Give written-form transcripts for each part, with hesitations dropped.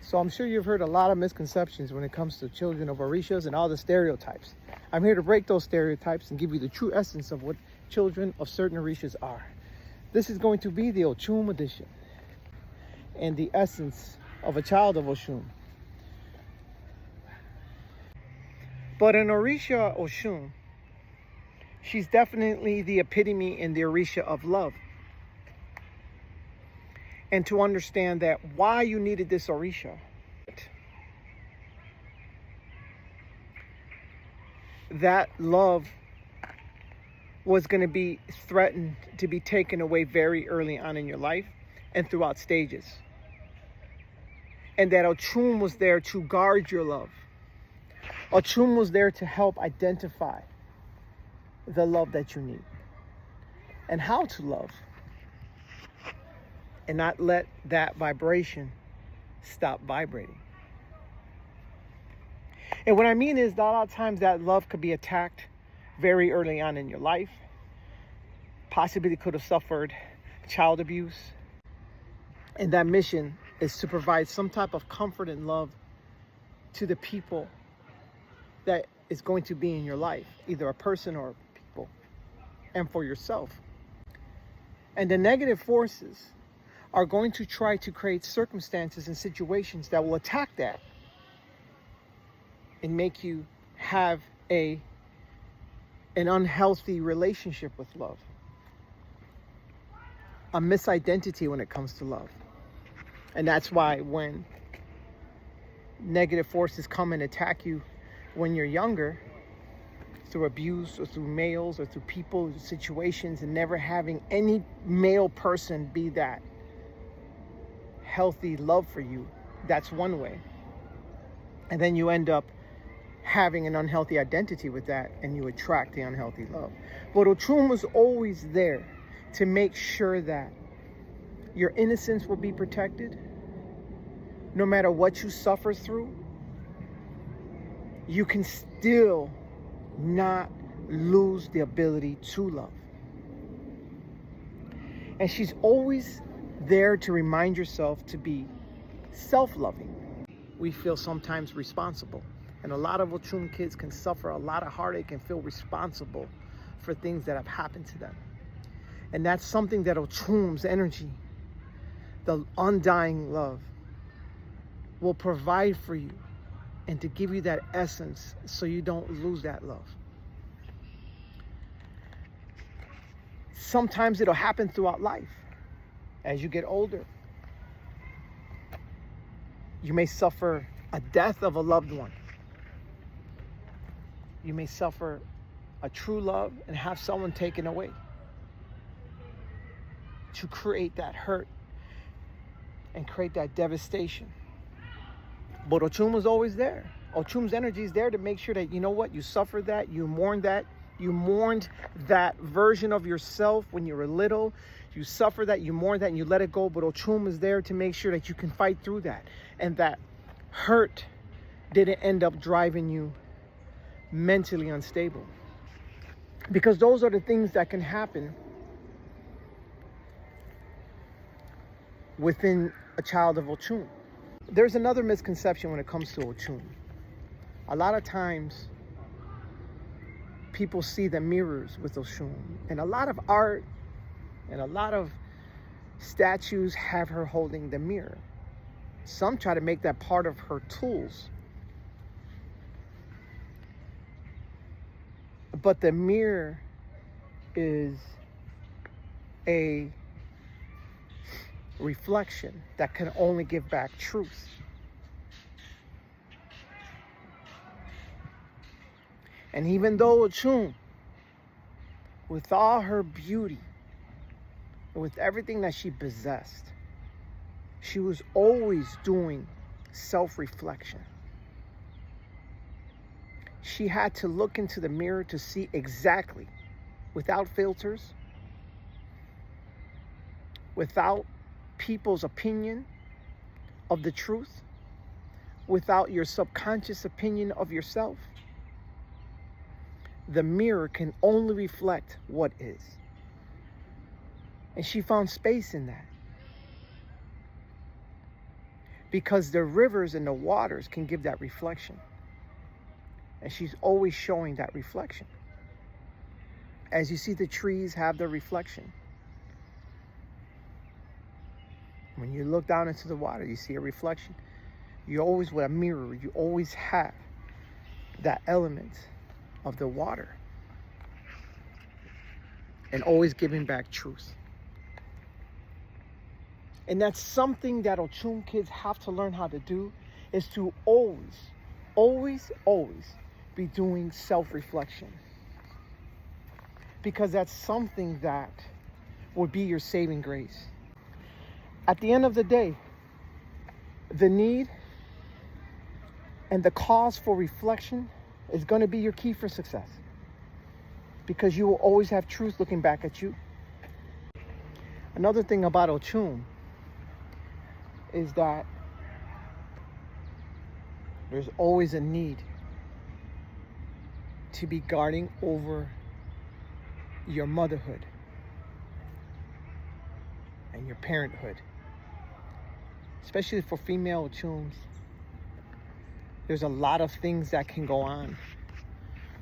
So I'm sure you've heard a lot of misconceptions when it comes to children of Orishas and all the stereotypes. I'm here to break those stereotypes and give you the true essence of what children of certain Orishas are. This is going to be the Oshun edition and the essence of a child of Oshun. But an Orisha Oshun, she's definitely the epitome in the Orisha of love. And to understand that why you needed this Orisha, that love was going to be threatened to be taken away very early on in your life and throughout stages. And that Oshun was there to guard your love. Oshun was there to help identify the love that you need and how to love, and not let that vibration stop vibrating. And what I mean is that a lot of times that love could be attacked very early on in your life. Possibly could have suffered child abuse. And that mission is to provide some type of comfort and love to the people that is going to be in your life, either a person or people, and for yourself. And the negative forces are going to try to create circumstances and situations that will attack that and make you have an unhealthy relationship with love, a misidentity when it comes to love. And that's why when negative forces come and attack you when you're younger, through abuse or through males or through people, situations, and never having any male person be that healthy love for you, that's one way. And then you end up having an unhealthy identity with that, and you attract the unhealthy love. But Oshun was always there to make sure that your innocence will be protected. No matter what you suffer through, you can still not lose the ability to love. And she's always there to remind yourself to be self-loving. We feel sometimes responsible. And a lot of Oshun kids can suffer a lot of heartache and feel responsible for things that have happened to them. And that's something that Oshun's energy, the undying love, will provide for you, and to give you that essence so you don't lose that love. Sometimes it'll happen throughout life. As you get older, you may suffer a death of a loved one. You may suffer a true love and have someone taken away to create that hurt and create that devastation. But Oshun was always there. Oshun's energy is there to make sure that, you know what, you suffered that, you mourned that, you mourned that version of yourself when you were little. You suffer that, you mourn that, and you let it go. But Oshun is there to make sure that you can fight through that. And that hurt didn't end up driving you mentally unstable. Because those are the things that can happen within a child of Oshun. There's another misconception when it comes to Oshun. A lot of times, people see the mirrors with Oshun. And a lot of art and a lot of statues have her holding the mirror. Some try to make that part of her tools. But the mirror is a reflection that can only give back truth. And even though Oshun, with all her beauty, with everything that she possessed, she was always doing self-reflection. She had to look into the mirror to see exactly, without filters, without people's opinion of the truth, without your subconscious opinion of yourself. The mirror can only reflect what is. And she found space in that. because the rivers and the waters can give that reflection. And she's always showing that reflection. As you see the trees have their reflection. When you look down into the water, you see a reflection. You always, with a mirror, you always have that element of the water. And always giving back truth. And that's something that Oshun kids have to learn how to do, is to always, always, always be doing self-reflection. Because that's something that will be your saving grace. At the end of the day, the need and the cause for reflection is going to be your key for success. Because you will always have truth looking back at you. Another thing about Oshun is that there's always a need to be guarding over your motherhood and your parenthood. Especially for female Oshuns, there's a lot of things that can go on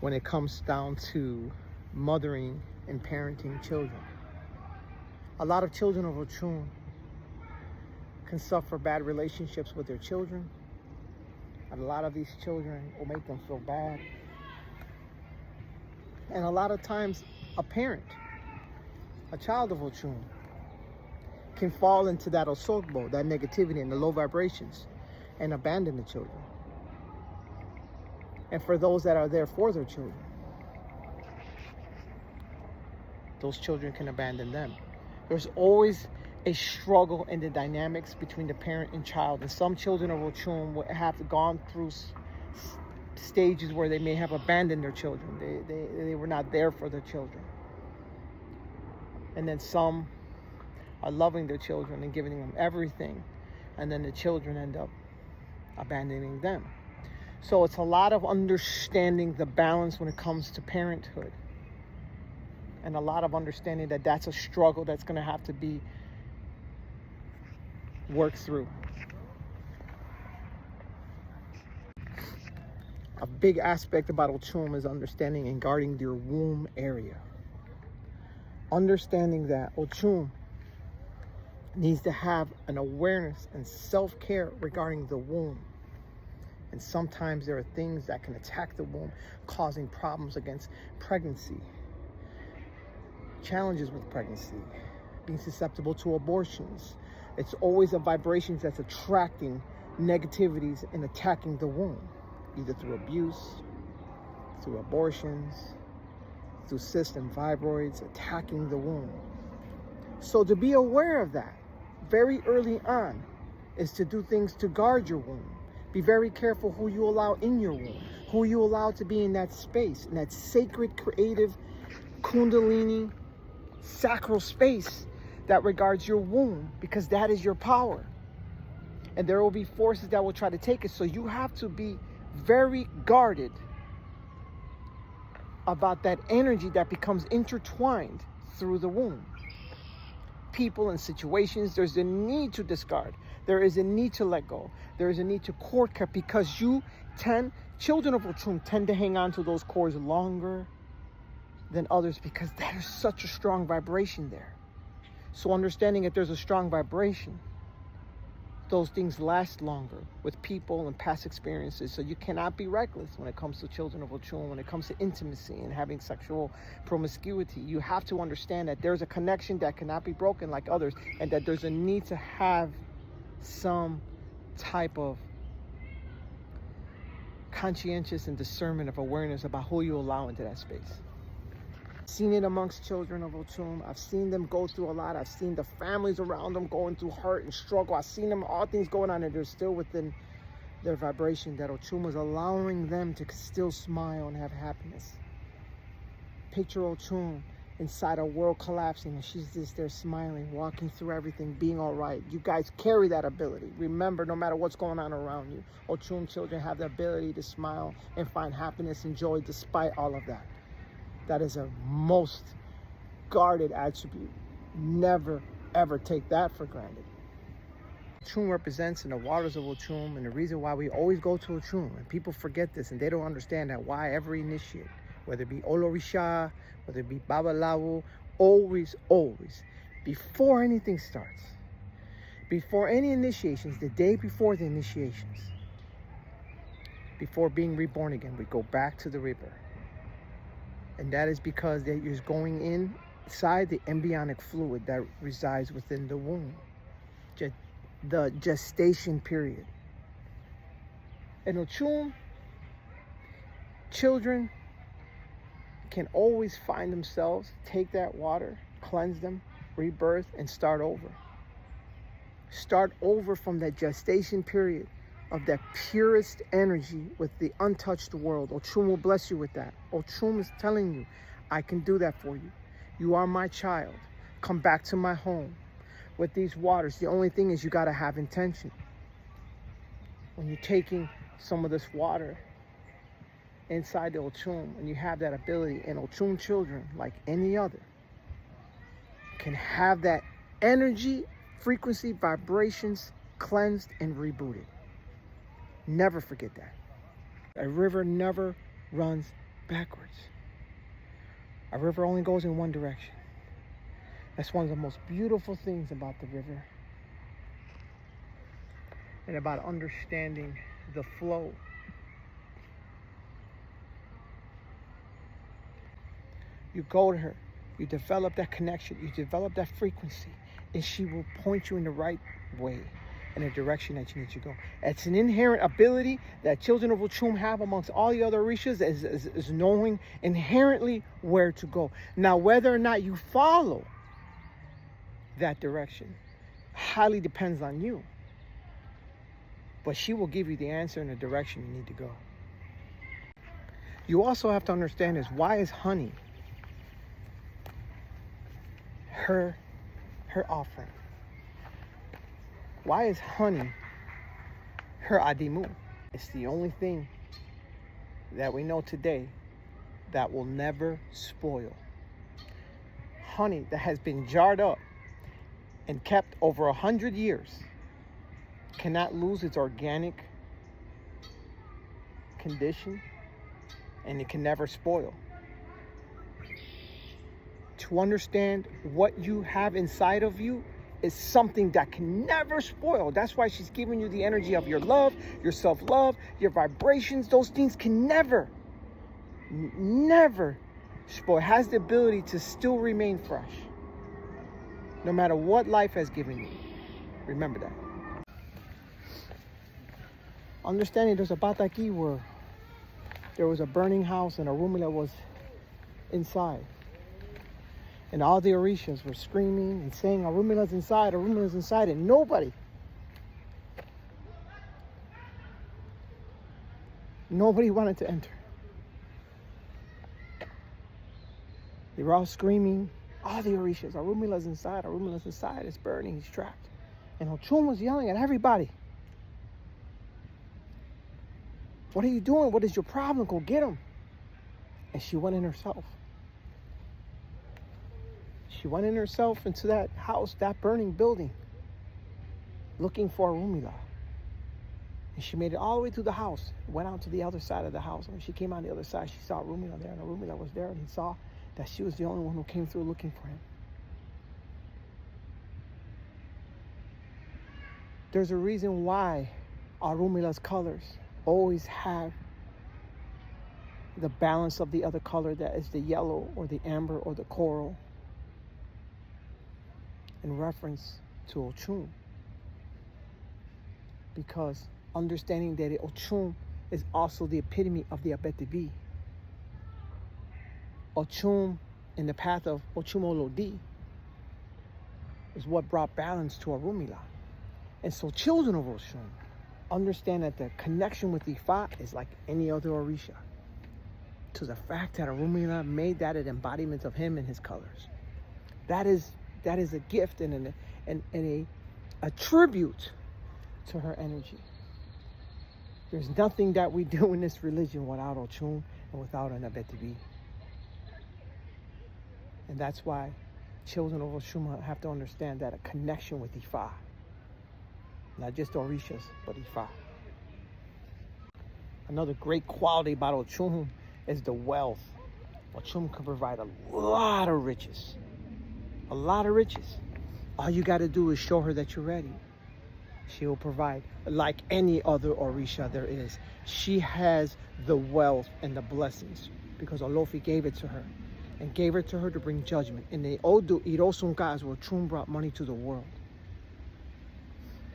when it comes down to mothering and parenting children. A lot of children of Oshun can suffer bad relationships with their children. And a lot of these children will make them feel bad. And a lot of times, a parent, a child of Oshun, can fall into that osogbo, that negativity and the low vibrations, and abandon the children. And for those that are there for their children, those children can abandon them. There's always a struggle in the dynamics between the parent and child. And some children of Oshun have gone through stages where they may have abandoned their children. They were not there for their children. And then some are loving their children and giving them everything. And then the children end up abandoning them. So it's a lot of understanding the balance when it comes to parenthood. And a lot of understanding that that's a struggle that's going to have to be worked through. A big aspect about Oshun is understanding and guarding your womb area. Understanding that Oshun needs to have an awareness and self-care regarding the womb. And sometimes there are things that can attack the womb, causing problems against pregnancy, challenges with pregnancy, being susceptible to abortions. It's always a vibration that's attracting negativities and attacking the womb, either through abuse, through abortions, through cysts and fibroids, attacking the womb. So to be aware of that very early on is to do things to guard your womb. Be very careful who you allow in your womb, who you allow to be in that space, in that sacred, creative, kundalini, sacral space that regards your womb, because that is your power. And there will be forces that will try to take it. So you have to be very guarded about that energy that becomes intertwined through the womb. People and situations, there's a need to discard. There is a need to let go. There is a need to cord cut, because children of Oshun tend to hang on to those cords longer than others, because that is such a strong vibration there. So understanding that there's a strong vibration, those things last longer with people and past experiences. So you cannot be reckless when it comes to children of Oshun, when it comes to intimacy and having sexual promiscuity. You have to understand that there's a connection that cannot be broken like others, and that there's a need to have some type of conscientious and discernment of awareness about who you allow into that space. I've seen it amongst children of Oshun. I've seen them go through a lot. I've seen the families around them going through hurt and struggle. I've seen them, all things going on, and they're still within their vibration, that Oshun was allowing them to still smile and have happiness. Picture Oshun inside a world collapsing, and she's just there smiling, walking through everything, being all right. You guys carry that ability. Remember, no matter what's going on around you, Oshun children have the ability to smile and find happiness and joy despite all of that. That is a most guarded attribute. Never, ever take that for granted. Oshun represents in the waters of Oshun, and the reason why we always go to Oshun, and people forget this and they don't understand that why every initiate, whether it be Orisha, whether it be Babalawo, always, before anything starts, before any initiations, the day before the initiations, before being reborn again, we go back to the river. And that is because that you're going inside the embryonic fluid that resides within the womb, the gestation period. In Oshun, children can always find themselves, take that water, cleanse them, rebirth, and start over. Start over from that gestation period of that purest energy with the untouched world. Oshun will bless you with that. Oshun is telling you, I can do that for you. You are my child. Come back to my home. With these waters, the only thing is you got to have intention. When you're taking some of this water inside the Oshun, and you have that ability, and Oshun children, like any other, can have that energy, frequency, vibrations cleansed and rebooted. Never forget that. A river never runs backwards. A river only goes in one direction. That's one of the most beautiful things about the river and about understanding the flow. You go to her, you develop that connection, you develop that frequency, and she will point you in the right way, in the direction that you need to go. It's an inherent ability that children of Oshun have amongst all the other Orishas, is knowing inherently where to go. Now, whether or not you follow that direction highly depends on you. But she will give you the answer in the direction you need to go. You also have to understand is, why is honey her offering? Why is honey her adimu? It's the only thing that we know today that will never spoil. Honey that has been jarred up and kept over 100 years cannot lose its organic condition, and it can never spoil. To understand what you have inside of you is something that can never spoil. That's why she's giving you the energy of your love, your self-love, your vibrations. Those things can never spoil. It has the ability to still remain fresh, no matter what life has given you. Remember that. Understanding there's a bataki where there was a burning house and Orunmila was inside. And all the Orishas were screaming and saying, Orunmila's inside, Orunmila's inside, and nobody wanted to enter. They were all screaming, all the Orishas, Orunmila's inside, it's burning, he's trapped. And Oshun was yelling at everybody. What are you doing? What is your problem? Go get him. And she went in herself. She went in herself into that house, that burning building, looking for Orunmila. And she made it all the way to the house, went out to the other side of the house. And when she came on the other side, she saw Orunmila there, and Orunmila was there, and he saw that she was the only one who came through looking for him. There's a reason why Orunmila's colors always have the balance of the other color, that is the yellow or the amber or the coral, in reference to Oshun. Because understanding that Oshun is also the epitome of the Abetibi. Oshun, in the path of Oshun Olodi, is what brought balance to Orunmila. And so children of Oshun understand that the connection with Ifa is like any other Orisha. To the fact that Orunmila made that an embodiment of him and his colors. That is a gift and a tribute to her energy. There's nothing that we do in this religion without Oshun and without an Abetibi. And that's why children of Oshun have to understand that a connection with Ifa. Not just Orishas, but Ifa. Another great quality about Oshun is the wealth. Oshun can provide a lot of riches. A lot of riches. All you got to do is show her that you're ready. She will provide, like any other Orisha there is. She has the wealth and the blessings because Olofi gave it to her and gave it to her to bring judgment. In the Odu Irosunka is where Oshun brought money to the world.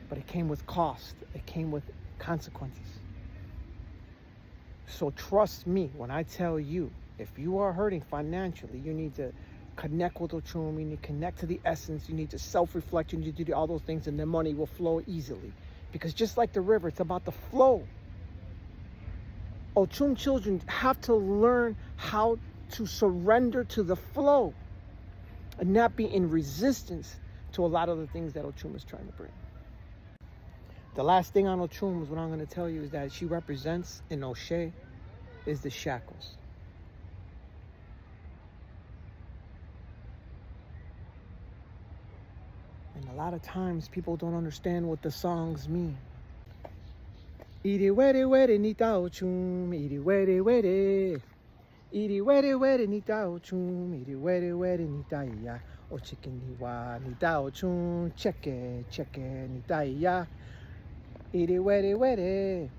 But it came with cost. It came with consequences. So trust me when I tell you, if you are hurting financially, you need to connect with Oshun, you need to connect to the essence, you need to self-reflect, you need to do all those things, and the money will flow easily. Because just like the river, it's about the flow. Oshun children have to learn how to surrender to the flow and not be in resistance to a lot of the things that Oshun is trying to bring. The last thing on Oshun is what I'm going to tell you is that she represents in Oshe is the shackles. And a lot of times people don't understand what the songs mean. Iri were were nita Oshun, iri were were. Iri were were nita Oshun, iri were were nita iya. O chicken niwa nita Oshun, cheke nita iya. Iri were were.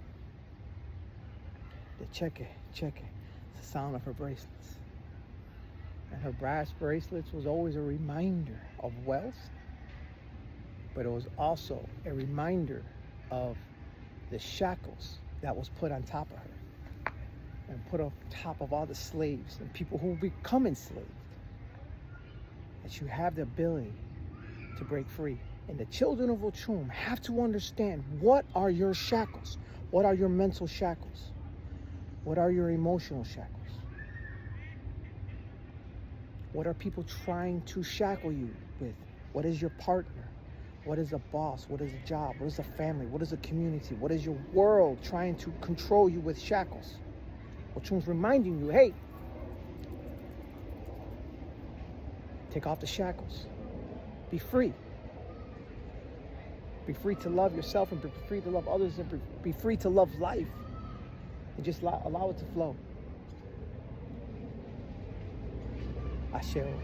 The cheke. It's the sound of her bracelets. And her brass bracelets was always a reminder of wealth, but it was also a reminder of the shackles that was put on top of her and put on top of all the slaves and people who become enslaved. That you have the ability to break free. And the children of Oshun have to understand, what are your shackles? What are your mental shackles? What are your emotional shackles? What are people trying to shackle you with? What is your partner? What is a boss? What is a job? What is a family? What is a community? What is your world trying to control you with shackles? Oshun's reminding you, hey, take off the shackles. Be free. Be free to love yourself and be free to love others and be free to love life. And just allow it to flow. Ashe.